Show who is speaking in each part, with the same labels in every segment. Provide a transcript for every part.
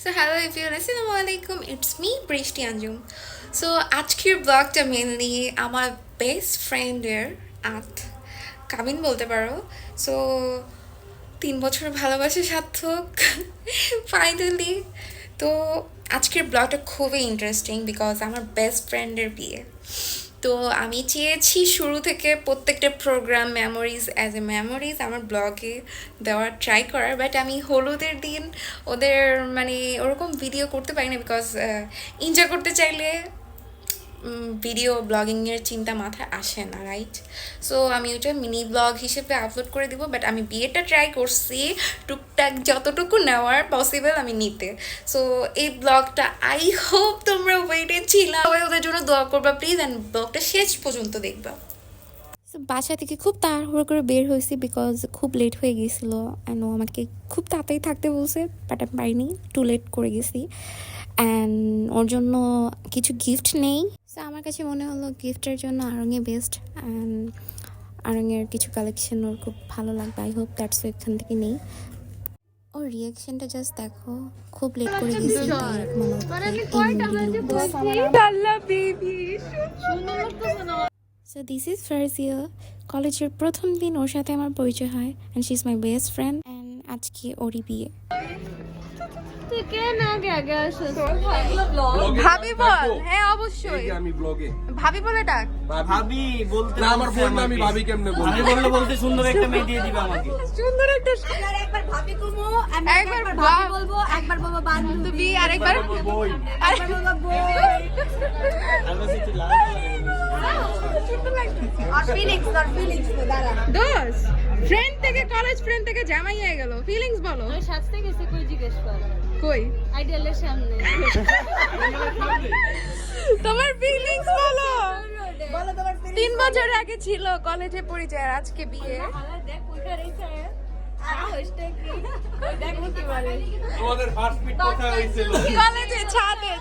Speaker 1: So hello everyone, assalamu alaikum. It's me, Brishti Anjum. So আজকের ব্লগটা mainly আমার best ফ্রেন্ডের আত কাবিন বলতে পারো। সো 3 বছর ভালোবাসা সার্থক ফাইনালি। তো আজকের ব্লগটা খুবই ইন্টারেস্টিং বিকজ আমার বেস্ট ফ্রেন্ডের বিয়ে। তো আমি চেয়েছি শুরু থেকে প্রত্যেকটা প্রোগ্রাম মেমোরিজ আমার ব্লগে দেওয়ার ট্রাই করার, বাট আমি হলুদের দিন ওদের মানে ওরকম ভিডিও করতে পারি না বিকজ এনজয় করতে চাইলে ভিডিও ব্লগিংয়ের চিন্তা মাথায় আসে না, রাইট? সো আমি ওইটা মিনি ব্লগ হিসেবে আপলোড করে দিব, বাট আমি বিয়েটা ট্রাই করছি টুকটাক যতটুকু নেওয়ার পসিবল আমি নিতে। সো এই ব্লগটা আই হোপ তোমরা ওয়েটে ছিলাম, সবাই ওদের জন্য দোয়া করবা প্লিজ, অ্যান্ড ব্লগটা শেষ পর্যন্ত দেখবা। বাসা থেকে খুব তাড়াহুড়ো করে বের হয়েছি বিকজ খুব লেট হয়ে গেছিলো অ্যান্ড ও আমাকে খুব তাড়াতাড়ি থাকতে বলছে, বাট আমি পারিনি, টু লেট করে গেছি। অ্যান্ড ওর জন্য কিছু গিফট নেই, সো আমার কাছে মনে হলো গিফটের জন্য আড়ংয়ে বেস্ট। অ্যান্ড আড়ংয়ের কিছু কালেকশন ওর খুব ভালো লাগবে, আই হোপ দ্যাটস এখান থেকে নেই। ওর রিয়াকশনটা জাস্ট দেখো, খুব লেট করে গেছি। So this is Farzia. কলেজের প্রথম দিন ওর সাথে আমার পরিচয় হয় and she's my best friend and আজকে ওরই বিয়ে।
Speaker 2: তুই কেন আগে আগে আসছিস?
Speaker 1: ভাবি বল। হ্যাঁ অবশ্যই
Speaker 3: আমি ব্লগে
Speaker 1: ভাবি বলে ডাক।
Speaker 3: ভাবি বলতে না, আমার বোন না, আমি ভাবি কেমনে বলবো?
Speaker 4: আমি বলতে সুন্দর একটা মেয়ে দিয়ে দিবে আমাকে।
Speaker 1: সুন্দর একটা
Speaker 2: একবার ভাবি কমো, আমি
Speaker 1: একবার
Speaker 2: একবার
Speaker 1: ভাবি
Speaker 2: ভাবি বলবো, একবার বাবা বান্ধবী,
Speaker 1: আরেকবার
Speaker 3: বই
Speaker 2: একবার বাবা বই।
Speaker 4: আমি কিছু লাভ
Speaker 2: আর ফিলিংস দাঁড়া।
Speaker 1: দোস ফ্রেন্ড থেকে কলেজ ফ্রেন্ড থেকে জামাই হয়ে গেল, ফিলিংস বলো।
Speaker 2: আমি সাজতে গেছি, কই জিজ্ঞেস কর,
Speaker 1: কই
Speaker 2: আইডিয়ালের সামনে।
Speaker 1: তোমার ফিলিংস বলো।
Speaker 2: বলো তোমার
Speaker 1: 3 বছর আগে ছিল কলেজে পরিচয়, আর আজকে বিয়ে।
Speaker 2: দেখ ওইখানে রেখে আর হোস্টে কি দেখো কি বলে।
Speaker 3: তোমাদের ফার্স্ট মিট কোথায় হয়েছিল?
Speaker 1: কলেজে ছাদে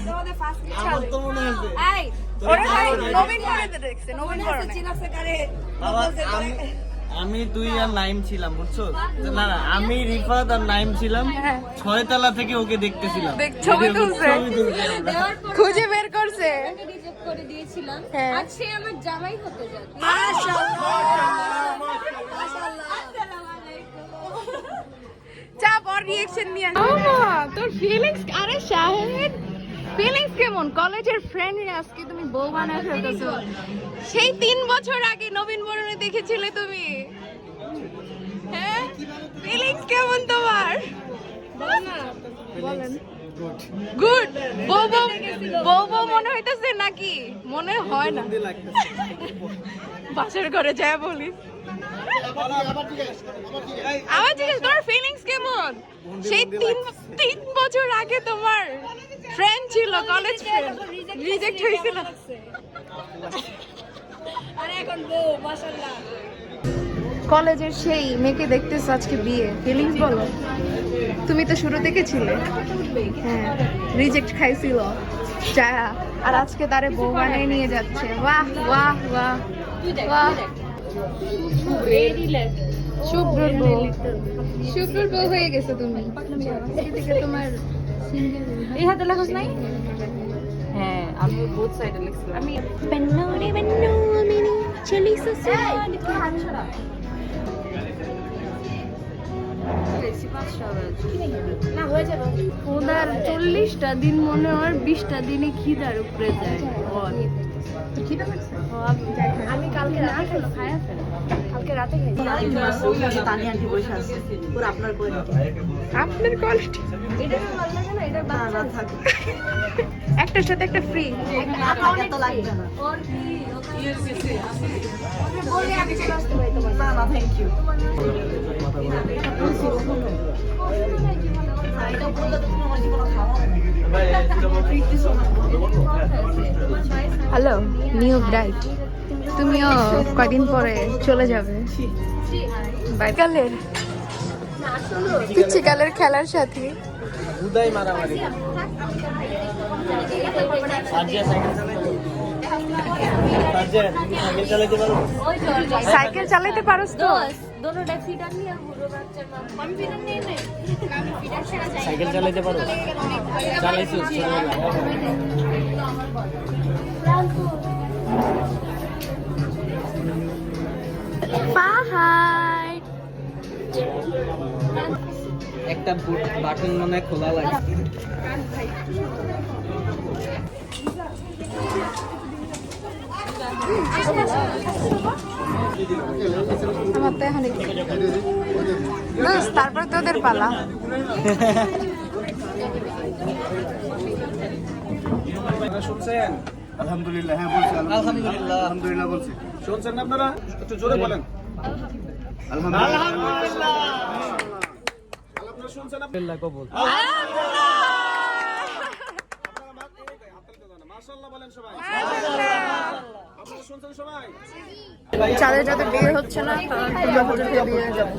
Speaker 2: তোমাদের ফার্স্ট
Speaker 4: আমার তো মনে আছে।
Speaker 2: এই
Speaker 1: ওরা নবীন করে দেখছে, নবীন করে না।
Speaker 2: চিনাসে করে
Speaker 4: বাবা, আমি তুই আর নাইম ছিলাম, বুঝছো? না না, আমি রিফাত আর নাইম ছিলাম, 6 তলা থেকে ওকে দেখতেছিলাম।
Speaker 1: ছবি তুলছে,
Speaker 2: দেওয়ার পর
Speaker 1: খুঁজে বের করছে।
Speaker 2: রিজেক্ট করে দিয়েছিলাম।
Speaker 1: হ্যাঁ।
Speaker 2: আজ সে আমার জামাই হতে যাচ্ছে।
Speaker 1: চাপ ওর রিঅ্যাকশন নিয়ে তোর ফিলিংস। আরে শাহেদ ফিলিংস কেমন? কলেজের ফ্রেন্ড আজকে তুমি বউ বানায় ফেলতেছো। সেই 3 বছর আগে নবীন বরণে দেখেছিলে তুমি, হ্যাঁ? ফিলিংস কেমন তোমার? বলেন। গুড। বউ মনে হইতেছে নাকি? মনে হয় না, বাসার ঘরে যায় বলি। আমার জিজ্ঞেস তোমার ফিলিংস কেমন? সেই 3 বছর আগে তোমার ফ্রেন্ড ছিল, কলেজ ফ্রেন্ড, রিজেক্ট হয়েছিল।
Speaker 2: আরে এখন বউ মাশাআল্লাহ।
Speaker 1: কলেজের সেই মেয়েকে দেখতেছো, আজকে বিয়ে, ফিলিংস বলো। তুমি তো শুরু থেকে ছিলে, হ্যাঁ, রিজেক্ট খাইছিল যা, আর আজকে তারে বউ বানিয়ে নিয়ে যাচ্ছে। বাহ বাহ বাহ বাহ। শুভ্রর বউ হয়ে গেছে তুমি। আজকে থেকে তোমার
Speaker 2: এই হাতে লাগাস নাই? হ্যাঁ, আমি বোথ সাইডে লিখছিলাম। আমি না হয়ে যাবে।
Speaker 5: ওদের 40টা দিন মনে হয় 20টা দিনে খিদার উপরে যায়।
Speaker 2: আমি কালকে রাতে খাইছি। কালকে রাতে খাইছি।
Speaker 1: আপনার কষ্ট
Speaker 2: এটা ভালো লাগে না, এটা বাচ্চা
Speaker 1: একটার সাথে একটা ফ্রি।
Speaker 2: অনেক লাগবে না। ওর কি ওকে বলে আমি চলে আসতে পারি তোমার। না না থ্যাংক ইউ। এটা বললে তো তুমি আমার জীবনে খাওয়া হবে।
Speaker 1: হ্যালো নিউ ব্রাইট, তুমিও কয়দিন পরে চলে যাবে বাইকালের পিচ্ছিকালের খেলার সাথে।
Speaker 4: উদয় মারামারি। সাজিয়া সাইকেল চালায়।
Speaker 1: সাইকেল চালাইতে পারোস তো?
Speaker 5: দোনোটা ফিডার নিয়ে ঘুরো বাচ্চার মা। আমি ফিডার নিয়ে নেই। আমি ফিডার ছাড়া যাই।
Speaker 4: সাইকেল চালাইতে পারো? চালাইছো
Speaker 1: পাহাড়।
Speaker 4: একটা বাটন মনে খোলা লাগে।
Speaker 1: আমার তো এখন তারপর তোদের পালা।
Speaker 3: শুনছেন?
Speaker 6: আলহামদুলিল্লাহ, হ্যাঁ বলছি
Speaker 4: আলহামদুলিল্লাহ।
Speaker 6: আলহামদুলিল্লাহ বলছি।
Speaker 3: শুনছেন না আপনারা? একটু জোরে বলেন।
Speaker 6: আলহামদুলিল্লাহ।
Speaker 3: আপনারা শুনছেন?
Speaker 4: কবুল।
Speaker 3: মাশাআল্লাহ বলেন সবাই। আপনারা শুনছেন সবাই?
Speaker 1: যাদের যাদের বিয়ে হচ্ছে না তারা বিয়ে হয়ে যাবে,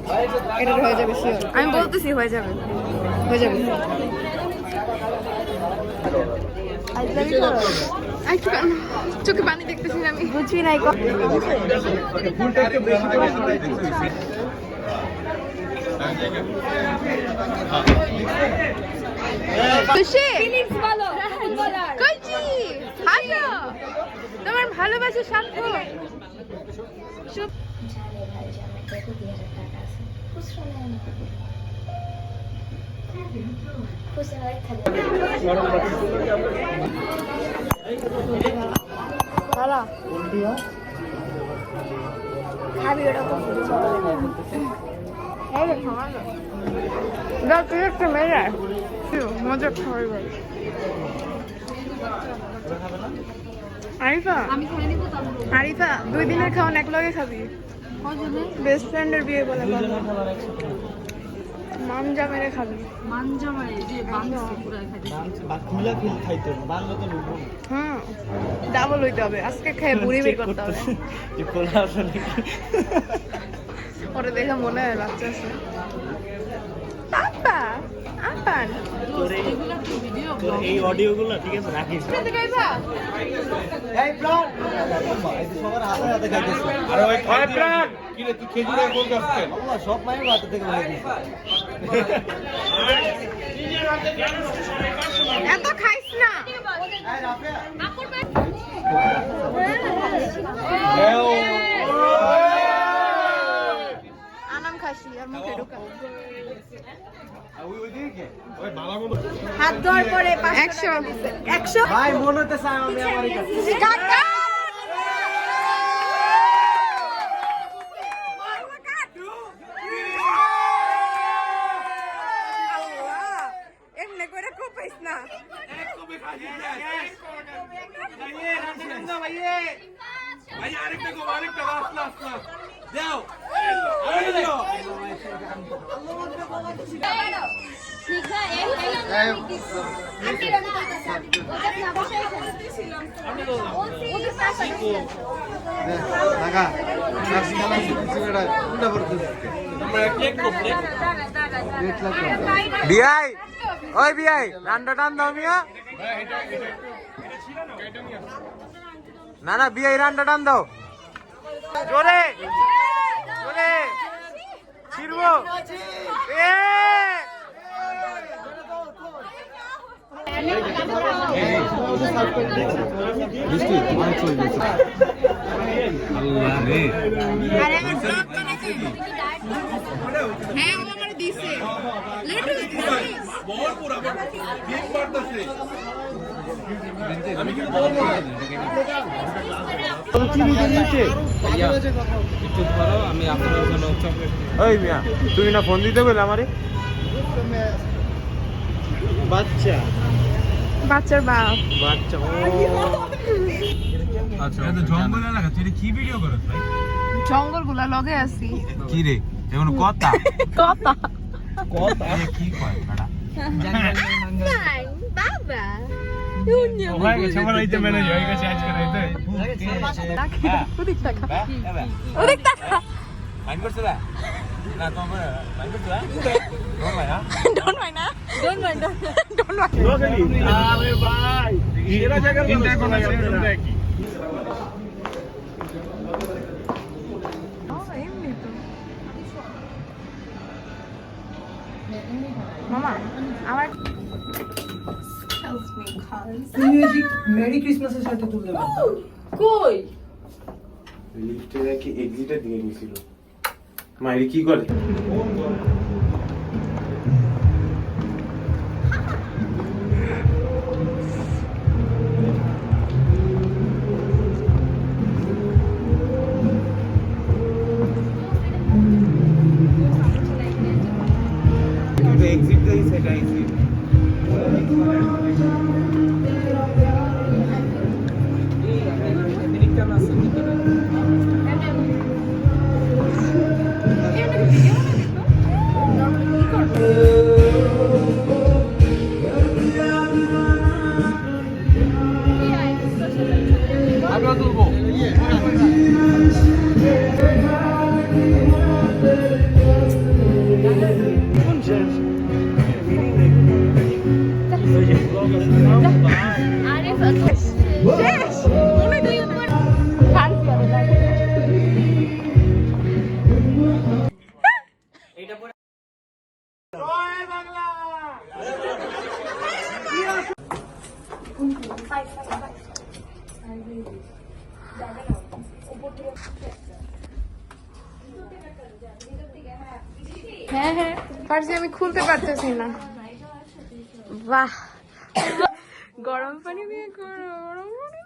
Speaker 1: এটা হয়ে যাবে শিওর। আমি বলতেছি হয়ে যাবে, হয়ে যাবে। চোখে পানি দেখতেছি না, আমি বুঝি নাই।
Speaker 6: ফুলটা একটু বেশি করে ছড়াই দিন।
Speaker 1: খুশি কইছি হাসো, তোমার ভালোবাসা সার্থক। মজা খাওয়াই বলে আরিফা, আরিফা 2 দিনের খাওয়ান এক লগে খাবি। বেস্ট ফ্রেন্ডের বিয়ে বলে মামজা মেরে খাবি। হুম, ডাবল হইতে হবে। আজকে খেয়ে বুড়ি বের করতে হবে। ওরে দেখে মনে হয় বাচ্চা আছে। আপা আপা
Speaker 4: এই অডিওগুলো ঠিক আছে রাখিস। এই প্রাণ সবার হাতে হাতে খাইতেছে।
Speaker 3: আরে ওই খাই প্রাণ কি রে, তুই খেজুরের গোল গাছছেন?
Speaker 4: আল্লাহ সব মায়ের হাতে থেকে বলে দিয়েছে।
Speaker 1: এত খাইস না। আনাম খাসি আর মুখে ঢুকা। হাত ধর পরে 100 100
Speaker 4: ভাই মনে হতে চাই আমি আমারই কাছে।
Speaker 1: কাকা এমনি করে কোপাইস না।
Speaker 3: ভাই আরেকটা গো, আরেকটা আসলা আসলা দাও।
Speaker 4: বিআই ওই বিআই রান্না টান দাও মিয়া। না না বিআই রান্না টান দাও জোরে জোরে ছিড়বো। এ
Speaker 3: আল্লাহ রে,
Speaker 1: আরে আমার ব্লগ বানাইছে। হ্যাঁ ও আমারে দিছে লেটুস দিছিস।
Speaker 3: বহরপুর আমার বিগ পারতেছে। আমি কিন্তু বহরপুর একটু ধরো, আমি আপনার জন্য চকলেট।
Speaker 4: ওই মিয়া তুই না ফোন দিতে বলে আমারে বাচ্চা
Speaker 1: বাচ্চার বাপ।
Speaker 4: বাচ্চা ও
Speaker 3: আচ্ছা, এটা জঙ্গল এলাকা, তুই কি ভিডিও করছ ভাই?
Speaker 1: জঙ্গলগুলা লগে আছি।
Speaker 3: কি রে এমন কথা
Speaker 1: কথা
Speaker 3: কথা কি কয় বড়া?
Speaker 1: নাই বাবা
Speaker 3: ভাই সবার হইতে ম্যানেজ হয়ে গেছে আজকে রাইতে।
Speaker 1: ওদিক টাকা ওদিক টাকা
Speaker 3: মাইন্ড করছো না না তোমার মাইন্ড করছো না তোমার ভাই না
Speaker 1: Don't mind, huh?
Speaker 2: Don't mind.
Speaker 6: আরে ভাই এরা জায়গা ইন্টার কোন জায়গা কি
Speaker 1: মামা আমার
Speaker 7: মেরি ক্রিসমাসের সাথে তুলতে পারতাম
Speaker 2: কই?
Speaker 6: লিফটে নাকি এক্সিটে দিয়ে নিছিল মাইরি কি করে এক্সিট দেই সেটা এক্সিট
Speaker 3: আমিও তুলবো
Speaker 5: আরে শেষ মনে তুই উপর ফান্সি হবে
Speaker 1: হ্যাঁ হ্যাঁ পারছি আমি খুলতে পারতেছি না বাহ গরম পানি দিয়ে গরম পানি